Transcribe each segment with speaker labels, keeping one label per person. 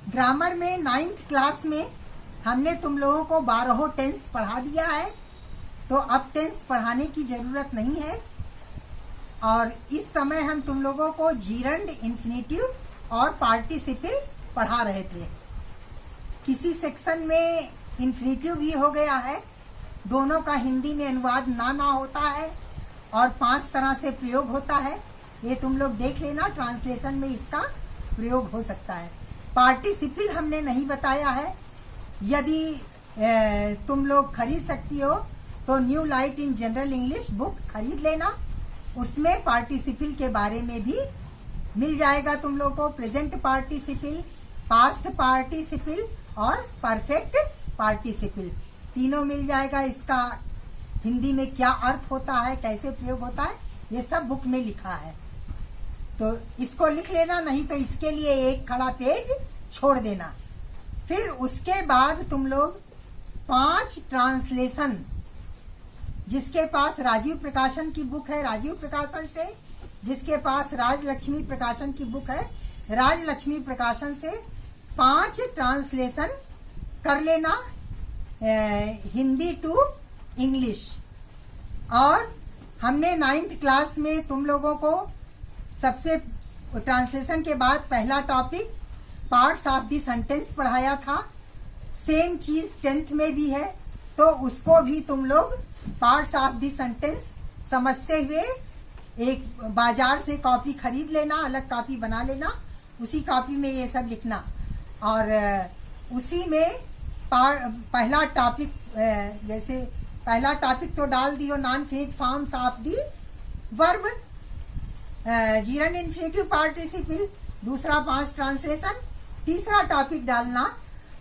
Speaker 1: Grammar में 9th class में हमने तुम लोगों को 12 टेंस पढ़ा दिया है, तो अब टेंस पढ़ाने की जरूरत नहीं है। और इस समय हम तुम लोगों को जीरंड, इन्फिनेटिव और पार्टिसिपल पढ़ा रहे थे। किसी सेक्शन में इन्फिनेटिव भी हो गया है, दोनों का हिंदी में अनुवाद ना होता है और 5 तरह से प्रयोग होता है। ये तुम लोग देख लेना, ट्रांसलेशन में इसका प्रयोग हो सकता है। पार्टिसिपल हमने नहीं बताया है। यदि तुम लोग खरीद सकती हो तो new light in general English book खरीद लेना, उसमें पार्टिसिपल के बारे में भी मिल जाएगा तुम लोग को। प्रेजेंट पार्टिसिपल, पास्ट पार्टिसिपल और परफेक्ट पार्टिसिपल तीनों मिल जाएगा। इसका हिंदी में क्या अर्थ होता है, कैसे प्रयोग होता है, ये सब बुक में लिखा है। तो इसको लिख लेना, नहीं तो इसके लिए एक खड़ा पेज छोड़ देना। फिर उसके बाद तुम लोग 5 ट्रांसलेशन, जिसके पास राजीव प्रकाशन की बुक है राजीव प्रकाशन से, जिसके पास राजलक्ष्मी प्रकाशन की बुक है राजलक्ष्मी प्रकाशन से 5 ट्रांसलेशन कर लेना, हिंदी टू इंग्लिश। और हमने 9th क्लास में तुम लोगों को सबसे ट्रांसलेशन के बाद पहला topic parts of the sentence पढ़ाया था। सेम चीज 10th में भी है, तो उसको भी तुम लोग पार्ट्स ऑफ द सेंटेंस समझते हुए एक बाजार से कॉपी खरीद लेना, अलग कॉपी बना लेना, उसी कॉपी में ये सब लिखना। और उसी में पहला टॉपिक, जैसे पहला टॉपिक तो डाल दियो non finite forms of the verb, gerund, infinitive, participle. दूसरा 5 ट्रांसलेशन। तीसरा टॉपिक डालना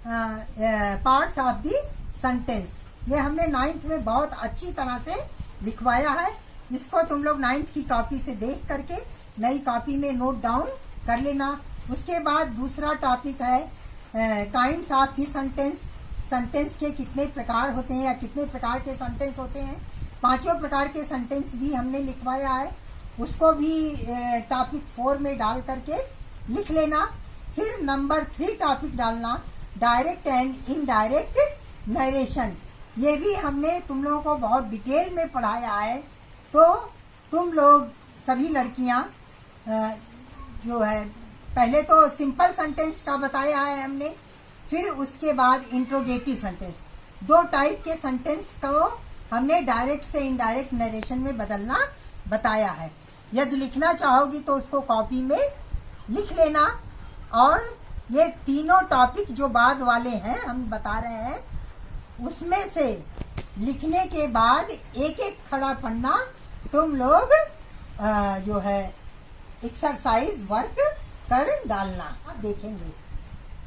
Speaker 1: पार्ट्स ऑफ दी सेंटेंस। ये हमने 9th में बहुत अच्छी तरह से लिखवाया है। इसको तुम लोग 9th की कॉपी से देख करके नई कॉपी में नोट डाउन कर लेना। उसके बाद दूसरा टॉपिक है kinds of the sentence. Sentence के कितने प्रकार होते हैं या कितने प्रकार के सेंटेंस होते हैं, 5 प्रकार के सेंटेंस भी हमने लिखवाया है। उसको भी टॉपिक 4 में डाल करके लिख लेना। फिर नंबर 3 टॉपिक डालना डायरेक्ट एंड इनडायरेक्ट नरेशन। ये भी हमने तुम लोगों को बहुत डिटेल में पढ़ाया है। तो तुम लोग सभी लड़कियां जो है, पहले तो सिंपल सेंटेंस का बताया है हमने, फिर उसके बाद इंट्रोगेटिव सेंटेंस। 2 टाइप के सेंटेंस को हमने डायरेक्ट से इनडायरेक्ट नरेशन में बदलना बताया है। यदि लिखना चाहोगी तो उसको कॉपी में लिख लेना। और ये तीनों टॉपिक जो बाद वाले हैं हम बता रहे हैं, उसमें से लिखने के बाद एक एक खड़ा पन्ना तुम लोग जो है एक्सरसाइज वर्क कर डालना। देखेंगे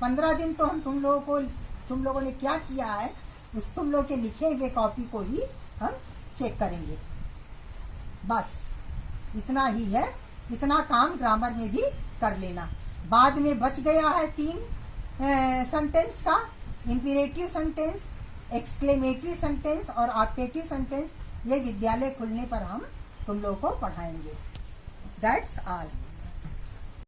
Speaker 1: 15 दिन तो हम तुम लोगों ने क्या किया है उस तुम लोग के लिखे हुए कॉपी को ही हम चेक करेंगे। बस इतना ही है। इतना काम ग्रामर में भी कर लेना। बाद में बच गया है 3 सेंटेंस का, इंपीरेटिव सेंटेंस, एक्सक्लेमेटरी सेंटेंस और ऑप्टेटिव सेंटेंस। ये विद्यालय खुलने पर हम तुम लोगों को पढ़ाएंगे। That's all.